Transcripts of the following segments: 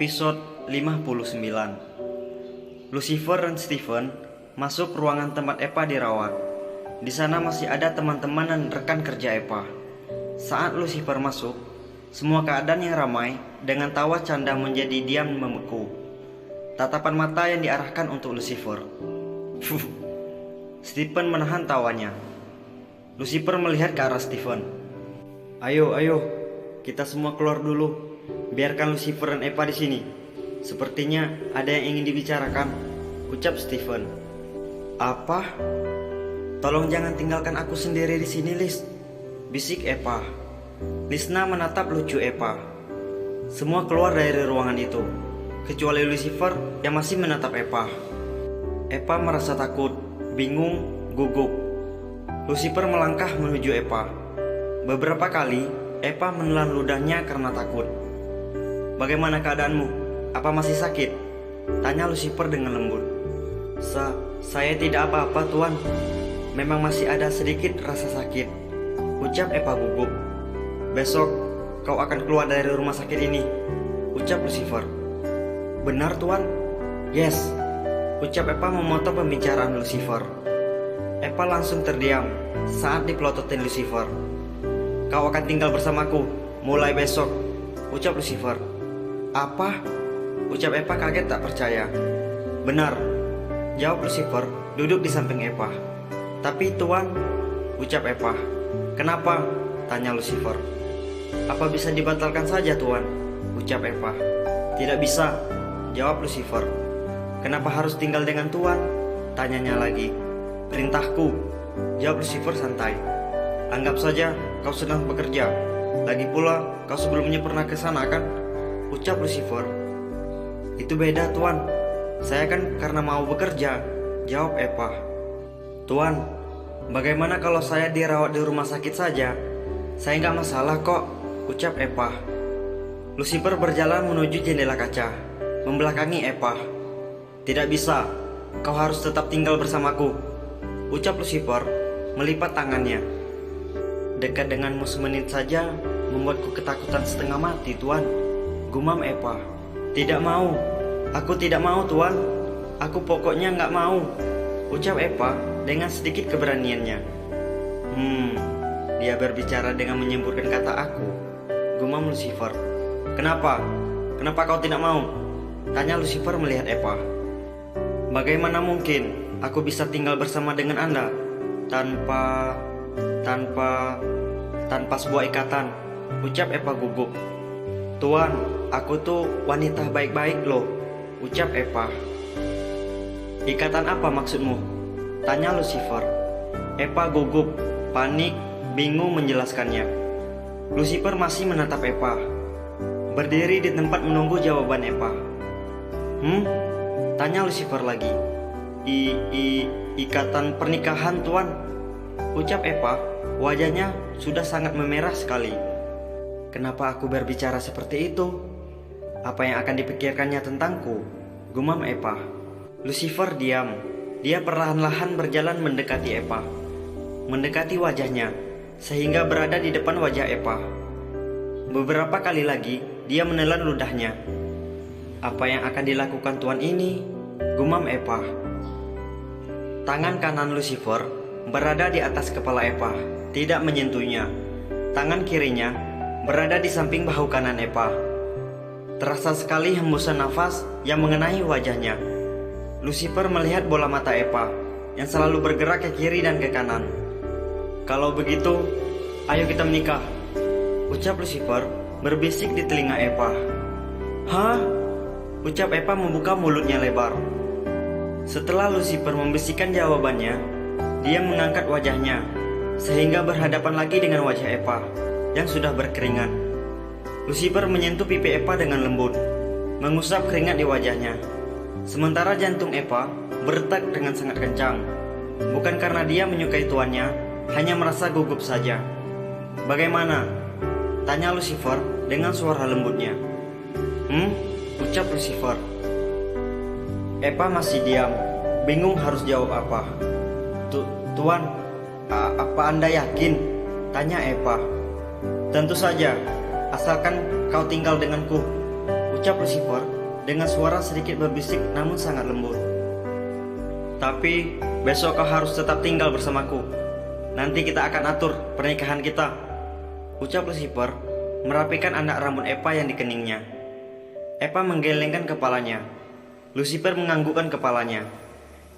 Episode 59. Lucifer dan Stephen masuk ruangan tempat Eva dirawat. Di sana masih ada teman-teman dan rekan kerja Eva. Saat Lucifer masuk, semua keadaan yang ramai dengan tawa canda menjadi diam membeku. Tatapan mata yang diarahkan untuk Lucifer. Stephen menahan tawanya. Lucifer melihat ke arah Stephen. Ayo, kita semua keluar dulu. Biarkan Lucifer dan Eva di sini. Sepertinya ada yang ingin dibicarakan, ucap Stephen. Apa? Tolong jangan tinggalkan aku sendiri di sini, Lis, bisik Eva. Lisna menatap lucu Eva. Semua keluar dari ruangan itu, kecuali Lucifer yang masih menatap Eva. Eva merasa takut, bingung, gugup. Lucifer melangkah menuju Eva. Beberapa kali Eva menelan ludahnya karena takut. Bagaimana keadaanmu? Apa masih sakit? Tanya Lucifer dengan lembut. Saya tidak apa-apa, Tuan. Memang masih ada sedikit rasa sakit, ucap Eva gugup. Besok kau akan keluar dari rumah sakit ini, ucap Lucifer. Benar, Tuan? Yes, ucap Eva memotong pembicaraan Lucifer. Eva langsung terdiam saat dipelototin Lucifer. Kau akan tinggal bersamaku mulai besok, ucap Lucifer. Apa? Ucap Eva kaget tak percaya. Benar, jawab Lucifer duduk di samping Eva. Tapi Tuan, ucap Eva. Kenapa? Tanya Lucifer. Apa bisa dibatalkan saja, Tuan? Ucap Eva. Tidak bisa, jawab Lucifer. Kenapa harus tinggal dengan Tuan? Tanyanya lagi. Perintahku, jawab Lucifer santai. Anggap saja kau sedang bekerja. Lagi pula kau sebelumnya pernah ke sana kan? Ucap Lucifer. Itu beda, Tuan. Saya kan karena mau bekerja, jawab Eva. Tuan, bagaimana kalau saya dirawat di rumah sakit saja? Saya nggak masalah kok, ucap Eva. Lucifer berjalan menuju jendela kaca, membelakangi Eva. Tidak bisa, kau harus tetap tinggal bersamaku, ucap Lucifer melipat tangannya. Dekat denganmu semenit saja membuatku ketakutan setengah mati, Tuan, gumam Eva. Tidak mau, aku tidak mau, Tuan. Aku pokoknya nggak mau, ucap Eva dengan sedikit keberaniannya. Dia berbicara dengan menyebutkan kata aku, gumam Lucifer. Kenapa? Kenapa kau tidak mau? Tanya Lucifer melihat Eva. Bagaimana mungkin aku bisa tinggal bersama dengan Anda tanpa sebuah ikatan, ucap Eva gugup. Tuan, aku tuh wanita baik-baik loh, ucap Eva. Ikatan apa maksudmu? Tanya Lucifer. Eva gugup, panik, bingung menjelaskannya. Lucifer masih menatap Eva, berdiri di tempat menunggu jawaban Eva. Tanya Lucifer lagi. Ikatan pernikahan, Tuan, ucap Eva. Wajahnya sudah sangat memerah sekali. Kenapa aku berbicara seperti itu? Apa yang akan dipikirkannya tentangku? Gumam Eva. Lucifer diam. Dia perlahan-lahan berjalan mendekati Eva, mendekati wajahnya, sehingga berada di depan wajah Eva. Beberapa kali lagi dia menelan ludahnya. Apa yang akan dilakukan Tuan ini? Gumam Eva. Tangan kanan Lucifer berada di atas kepala Eva, tidak menyentuhnya. Tangan kirinya berada di samping bahu kanan Eva. Terasa sekali hembusan nafas yang mengenai wajahnya. Lucifer melihat bola mata Eva yang selalu bergerak ke kiri dan ke kanan. Kalau begitu, ayo kita menikah, ucap Lucifer berbisik di telinga Eva. Hah? Ucap Eva membuka mulutnya lebar. Setelah Lucifer membisikkan jawabannya, dia mengangkat wajahnya sehingga berhadapan lagi dengan wajah Eva yang sudah berkeringat. Lucifer menyentuh pipi Eva dengan lembut, mengusap keringat di wajahnya. Sementara jantung Eva berdetak dengan sangat kencang. Bukan karena dia menyukai tuannya, hanya merasa gugup saja. Bagaimana? Tanya Lucifer dengan suara lembutnya. Ucap Lucifer. Eva masih diam, bingung harus jawab apa. Tuan, apa Anda yakin? Tanya Eva. Tentu saja, asalkan kau tinggal denganku, ucap Lucifer dengan suara sedikit berbisik namun sangat lembut. "Tapi besok kau harus tetap tinggal bersamaku. Nanti kita akan atur pernikahan kita," ucap Lucifer merapikan anak rambut Eva yang di keningnya. Eva menggelengkan kepalanya. Lucifer menganggukkan kepalanya.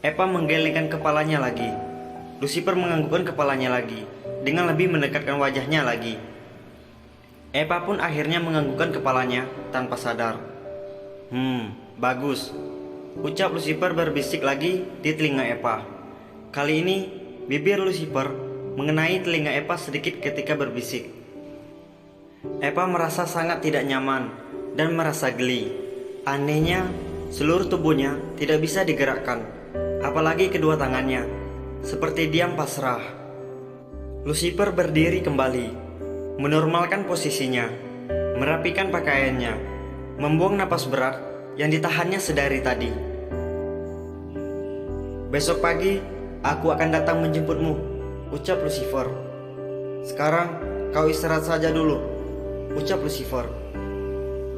Eva menggelengkan kepalanya lagi. Lucifer menganggukkan kepalanya lagi dengan lebih mendekatkan wajahnya lagi. Eva pun akhirnya menganggukkan kepalanya tanpa sadar. Bagus," ucap Lucifer berbisik lagi di telinga Eva. Kali ini bibir Lucifer mengenai telinga Eva sedikit ketika berbisik. Eva merasa sangat tidak nyaman dan merasa geli. Anehnya, seluruh tubuhnya tidak bisa digerakkan, apalagi kedua tangannya, seperti diam pasrah. Lucifer berdiri kembali, menormalkan posisinya, merapikan pakaiannya, membuang napas berat yang ditahannya sedari tadi. "Besok pagi aku akan datang menjemputmu," ucap Lucifer. "Sekarang kau istirahat saja dulu," ucap Lucifer.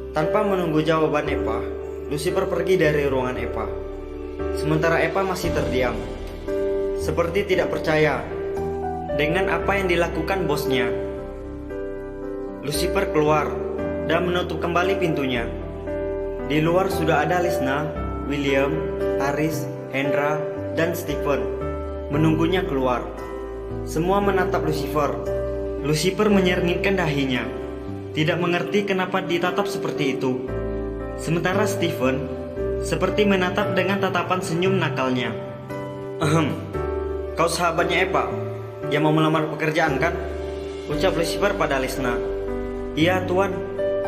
Tanpa menunggu jawaban Eva, Lucifer pergi dari ruangan Eva. Sementara Eva masih terdiam, seperti tidak percaya dengan apa yang dilakukan bosnya. Lucifer keluar dan menutup kembali pintunya. Di luar sudah ada Lisna, William, Aris, Hendra, dan Stephen menunggunya keluar. Semua menatap Lucifer. Lucifer menyeringgitkan dahinya, tidak mengerti kenapa ditatap seperti itu. Sementara Stephen seperti menatap dengan tatapan senyum nakalnya. Kau sahabatnya Eva yang mau melamar pekerjaan kan?" ucap Lucifer pada Lisna. "Iya tuan,"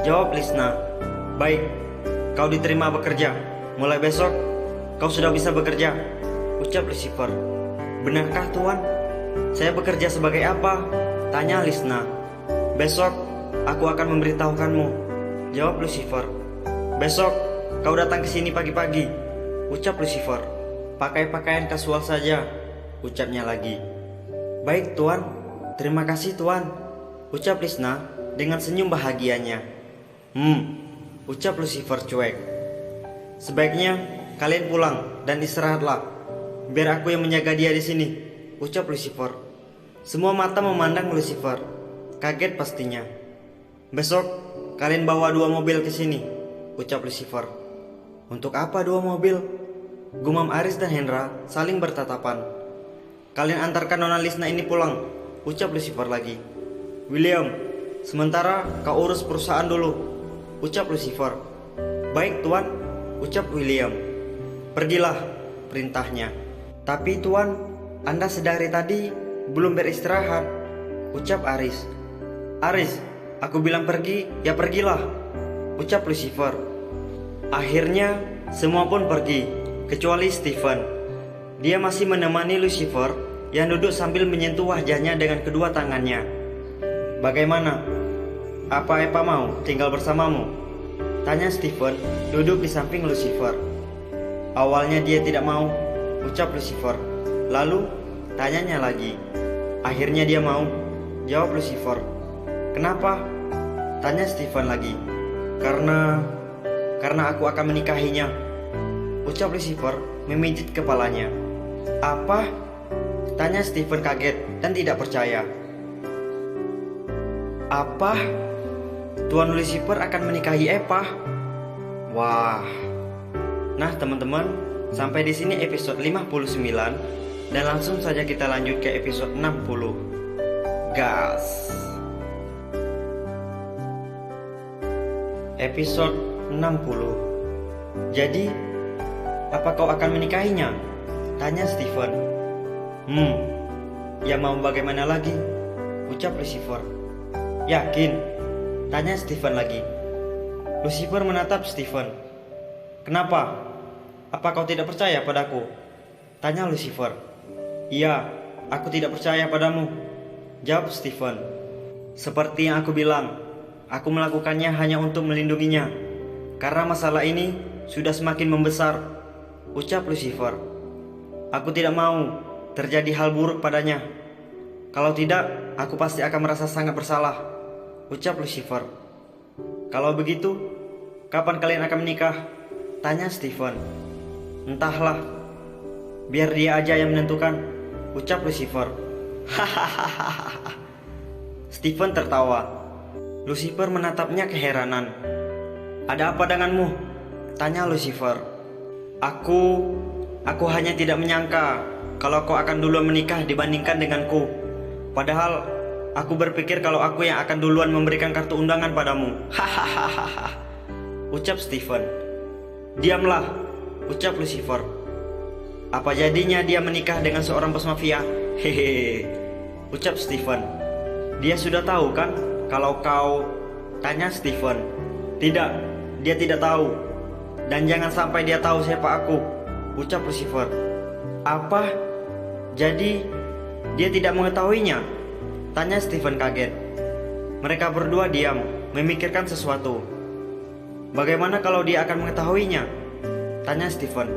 jawab Lisna. "Baik, kau diterima bekerja. Mulai besok kau sudah bisa bekerja," ucap Lucifer. "Benarkah tuan? Saya bekerja sebagai apa?" tanya Lisna. "Besok aku akan memberitahukanmu," jawab Lucifer. "Besok kau datang ke sini pagi-pagi," ucap Lucifer. "Pakai pakaian kasual saja," ucapnya lagi. "Baik tuan, terima kasih tuan," ucap Lisna dengan senyum bahagianya. Ucap Lucifer cuek. "Sebaiknya kalian pulang dan istirahatlah, biar aku yang menjaga dia di sini," ucap Lucifer. Semua mata memandang Lucifer, kaget pastinya. "Besok kalian bawa 2 mobil ke sini," ucap Lucifer. "Untuk apa 2 mobil?" gumam Aris dan Hendra saling bertatapan. "Kalian antarkan Nona Lisna ini pulang," ucap Lucifer lagi. "William, sementara kau urus perusahaan dulu," ucap Lucifer. "Baik tuan," ucap William. "Pergilah," perintahnya. "Tapi tuan, Anda sedari tadi belum beristirahat," ucap Aris. "Aris, aku bilang pergi, ya pergilah," ucap Lucifer. Akhirnya semua pun pergi, kecuali Stephen. Dia masih menemani Lucifer yang duduk sambil menyentuh wajahnya dengan kedua tangannya. "Bagaimana? Apa Eva mau tinggal bersamamu?" tanya Stephen duduk di samping Lucifer. "Awalnya dia tidak mau," ucap Lucifer. Lalu tanyanya lagi. "Akhirnya dia mau," jawab Lucifer. "Kenapa?" tanya Stephen lagi. Karena aku akan menikahinya," ucap Lucifer memijit kepalanya. "Apa?" tanya Stephen kaget dan tidak percaya. "Apa? Tuan Lucifer akan menikahi Eva?" Wah. Nah teman-teman, sampai di sini episode 59 dan langsung saja kita lanjut ke episode 60. Gas. Episode 60. "Jadi, apa kau akan menikahinya?" tanya Stephen. Ya mau bagaimana lagi?" ucap Lucifer. "Yakin?" tanya Stephen lagi. Lucifer menatap Stephen. "Kenapa? Apa kau tidak percaya padaku?" tanya Lucifer. "Iya, aku tidak percaya padamu," jawab Stephen. "Seperti yang aku bilang, aku melakukannya hanya untuk melindunginya, karena masalah ini sudah semakin membesar," ucap Lucifer. "Aku tidak mau terjadi hal buruk padanya. Kalau tidak, aku pasti akan merasa sangat bersalah," ucap Lucifer. "Kalau begitu, kapan kalian akan menikah?" Tanya Stephen. Entahlah, biar dia aja yang menentukan, ucap Lucifer. Hahaha. Stephen tertawa. Lucifer menatapnya keheranan. Ada apa denganmu? Tanya Lucifer. Aku hanya tidak menyangka kalau kau akan duluan menikah dibandingkan denganku. Padahal aku berpikir kalau aku yang akan duluan memberikan kartu undangan padamu. Hahaha. Ucap Stephen. Diamlah, ucap Lucifer. Apa jadinya dia menikah dengan seorang bos mafia? Hehehe. Ucap Stephen. Dia sudah tahu kan kalau kau? Tanya Stephen. Tidak, dia tidak tahu. Dan jangan sampai dia tahu siapa aku, ucap Lucifer. Apa? Jadi dia tidak mengetahuinya? Tanya Stephen kaget. Mereka berdua diam, memikirkan sesuatu. Bagaimana kalau dia akan mengetahuinya? Tanya Stephen.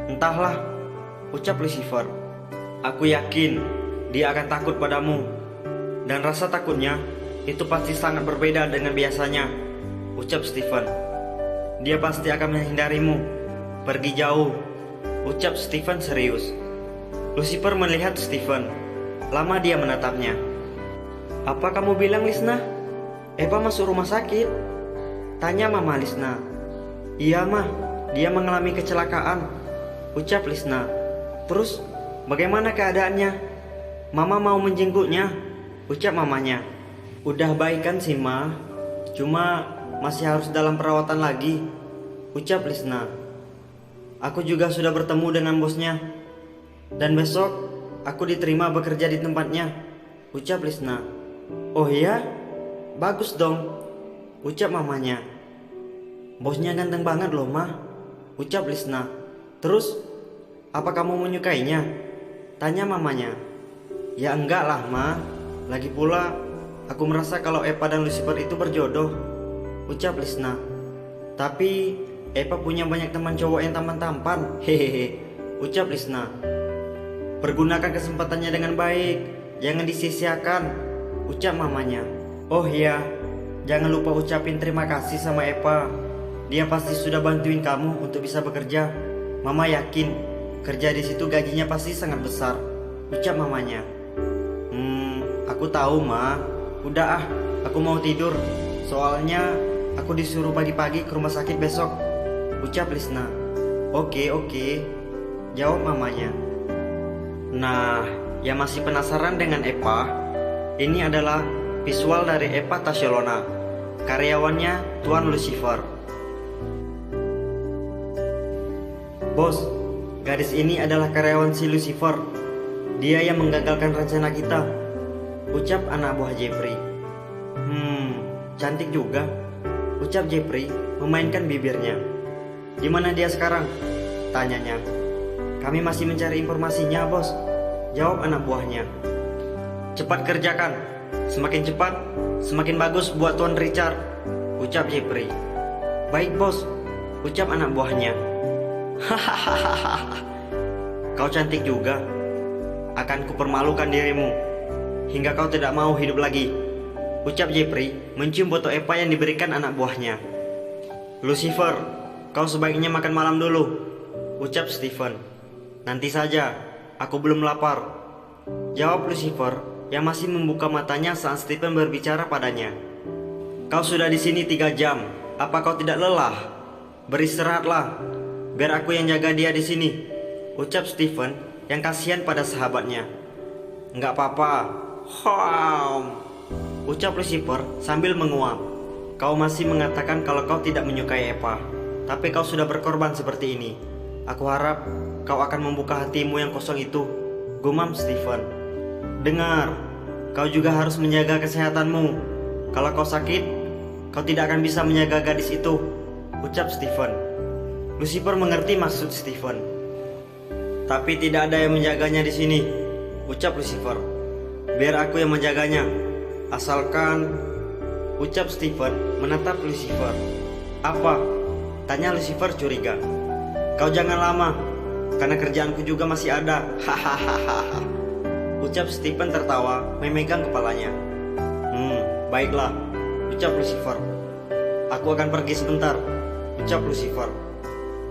Entahlah, ucap Lucifer. Aku yakin dia akan takut padamu. Dan rasa takutnya itu pasti sangat berbeda dengan biasanya, ucap Stephen. Dia pasti akan menghindarimu, pergi jauh, ucap Stephen serius. Lucifer melihat Stephen. Lama dia menatapnya. Apa kamu bilang, Lisna? Eva masuk rumah sakit? Tanya Mama Lisna. Iya mah, dia mengalami kecelakaan, ucap Lisna. Terus bagaimana keadaannya? Mama mau menjenguknya, ucap mamanya. Udah baik kan sih Ma, cuma masih harus dalam perawatan lagi, ucap Lisna. Aku juga sudah bertemu dengan bosnya, dan besok aku diterima bekerja di tempatnya, ucap Lisna. Oh iya? Bagus dong, ucap mamanya. Bosnya ganteng banget loh Ma, ucap Lisna. Terus, apa kamu menyukainya? Tanya mamanya. Ya enggak lah Ma, lagi pula aku merasa kalau Eva dan Lucifer itu berjodoh, ucap Lisna. Tapi Eva punya banyak teman cowok yang tampan-tampan, hehehe, ucap Lisna. Pergunakan kesempatannya dengan baik, jangan disia-siakan, ucap mamanya. Oh iya, jangan lupa ucapin terima kasih sama Eva. Dia pasti sudah bantuin kamu untuk bisa bekerja. Mama yakin kerja di situ gajinya pasti sangat besar, ucap mamanya. Aku tahu Ma. Udah aku mau tidur. Soalnya aku disuruh pagi-pagi ke rumah sakit besok, ucap Lisna. Oke, jawab mamanya. Nah, yang masih penasaran dengan Eva, ini adalah visual dari Eva Tascelona, karyawannya Tuan Lucifer. Bos, gadis ini adalah karyawan si Lucifer. Dia yang menggagalkan rencana kita, ucap anak buah Jeffrey. Cantik juga, ucap Jeffrey memainkan bibirnya. Di mana dia sekarang? Tanyanya. Kami masih mencari informasinya, bos, jawab anak buahnya. Cepat kerjakan, semakin cepat semakin bagus buat Tuan Richard, ucap Jeffrey. Baik bos, ucap anak buahnya. Hahaha, kau cantik juga. Akan kupermalukan dirimu hingga kau tidak mau hidup lagi, ucap Jeffrey mencium foto Eva yang diberikan anak buahnya. Lucifer, kau sebaiknya makan malam dulu, ucap Stephen. Nanti saja, aku belum lapar, jawab Lucifer yang masih membuka matanya saat Stephen berbicara padanya. Kau sudah di sini 3 jam, apa kau tidak lelah? Beristirahatlah, biar aku yang jaga dia di sini, ucap Stephen yang kasihan pada sahabatnya. Enggak apa-apa, ucap Lucifer sambil menguap. Kau masih mengatakan kalau kau tidak menyukai Eva, tapi kau sudah berkorban seperti ini. Aku harap kau akan membuka hatimu yang kosong itu, gumam Stephen. Dengar, kau juga harus menjaga kesehatanmu. Kalau kau sakit, kau tidak akan bisa menjaga gadis itu, ucap Stephen. Lucifer mengerti maksud Stephen. Tapi tidak ada yang menjaganya di sini, ucap Lucifer. Biar aku yang menjaganya, asalkan, ucap Stephen menatap Lucifer. Apa? Tanya Lucifer curiga. Kau jangan lama, karena kerjaanku juga masih ada, hahaha, ucap Stephen tertawa memegang kepalanya. Baiklah, ucap Lucifer. Aku akan pergi sebentar, ucap Lucifer.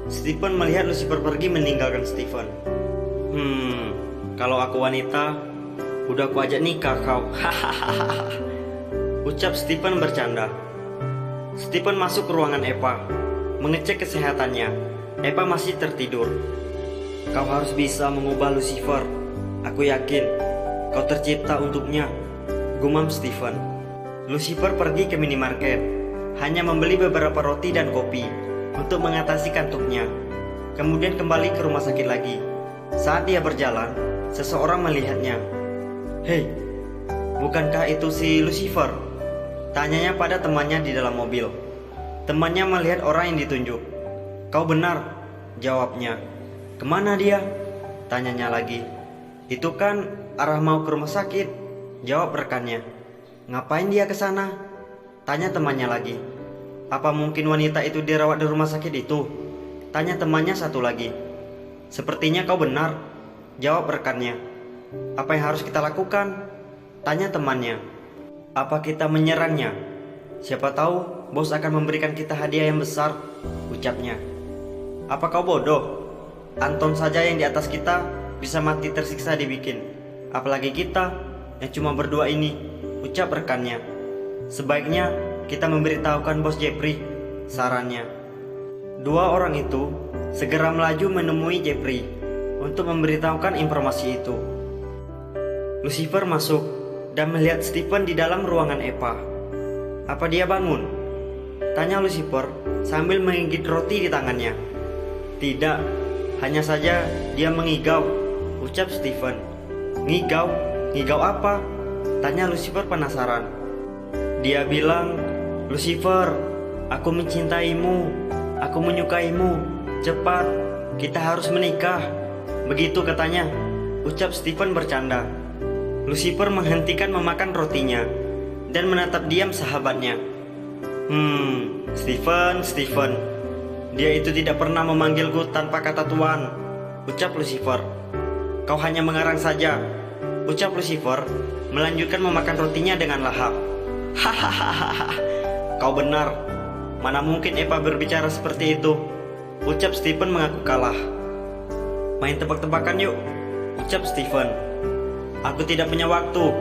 Stephen melihat Lucifer pergi meninggalkan Stephen. Kalau aku wanita, udah aku ajak nikah kau. Hahaha. Ucap Stephen bercanda. Stephen masuk ke ruangan Eva, mengecek kesehatannya. Eva masih tertidur. Kau harus bisa mengubah Lucifer. Aku yakin kau tercipta untuknya, gumam Stephen. Lucifer pergi ke minimarket, hanya membeli beberapa roti dan kopi untuk mengatasi kantuknya. Kemudian kembali ke rumah sakit lagi. Saat dia berjalan, seseorang melihatnya. "Hei, bukankah itu si Lucifer?" Tanyanya pada temannya di dalam mobil. Temannya melihat orang yang ditunjuk. "Kau benar," jawabnya. "Kemana dia?" tanyanya lagi. "Itu kan arah mau ke rumah sakit," jawab rekannya. "Ngapain dia ke sana?" tanya temannya lagi. "Apa mungkin wanita itu dirawat di rumah sakit itu?" tanya temannya satu lagi. "Sepertinya kau benar," jawab rekannya. "Apa yang harus kita lakukan?" tanya temannya. "Apa kita menyerangnya? Siapa tahu bos akan memberikan kita hadiah yang besar," ucapnya. "Apa kau bodoh? Anton saja yang di atas kita bisa mati tersiksa dibikin, apalagi kita yang cuma berdua ini," ucap rekannya. "Sebaiknya kita memberitahukan bos Jeffrey," sarannya. Dua orang itu segera melaju menemui Jeffrey untuk memberitahukan informasi itu. Lucifer masuk dan melihat Stephen di dalam ruangan Eva. "Apa dia bangun?" tanya Lucifer sambil menggigit roti di tangannya. "Tidak, hanya saja dia mengigau," ucap Stephen. "Ngigau? Ngigau apa?" tanya Lucifer penasaran. "Dia bilang, 'Lucifer, aku mencintaimu, aku menyukaimu, cepat, kita harus menikah,' begitu katanya," ucap Stephen bercanda. Lucifer menghentikan memakan rotinya dan menatap diam sahabatnya. Stephen, dia itu tidak pernah memanggilku tanpa kata tuan," ucap Lucifer. "Kau hanya mengarang saja," ucap Lucifer, melanjutkan memakan rotinya dengan lahap. "Hahaha, kau benar. Mana mungkin Eva berbicara seperti itu," ucap Stephen mengaku kalah. "Main tebak-tebakan yuk," ucap Stephen. "Aku tidak punya waktu,"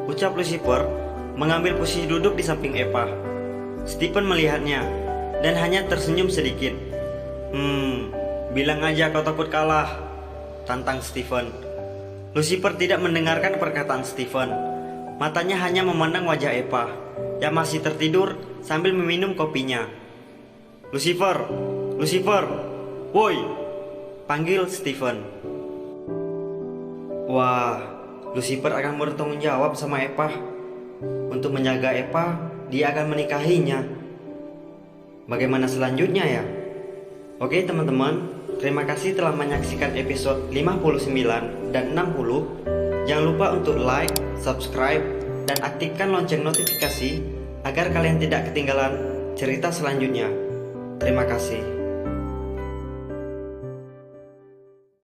ucap Lucifer, mengambil posisi duduk di samping Eva. Stephen melihatnya dan hanya tersenyum sedikit. Bilang aja kau takut kalah," tantang Stephen. Lucifer tidak mendengarkan perkataan Stephen. Matanya hanya memandang wajah Eva yang masih tertidur sambil meminum kopinya. Lucifer, woi," panggil Stephen. Wah, Lucifer akan bertanggung jawab sama Eva. Untuk menjaga Eva, dia akan menikahinya. Bagaimana selanjutnya ya? Oke teman-teman, terima kasih telah menyaksikan episode 59 dan 60. Jangan lupa untuk like, subscribe, dan aktifkan lonceng notifikasi agar kalian tidak ketinggalan cerita selanjutnya. Terima kasih.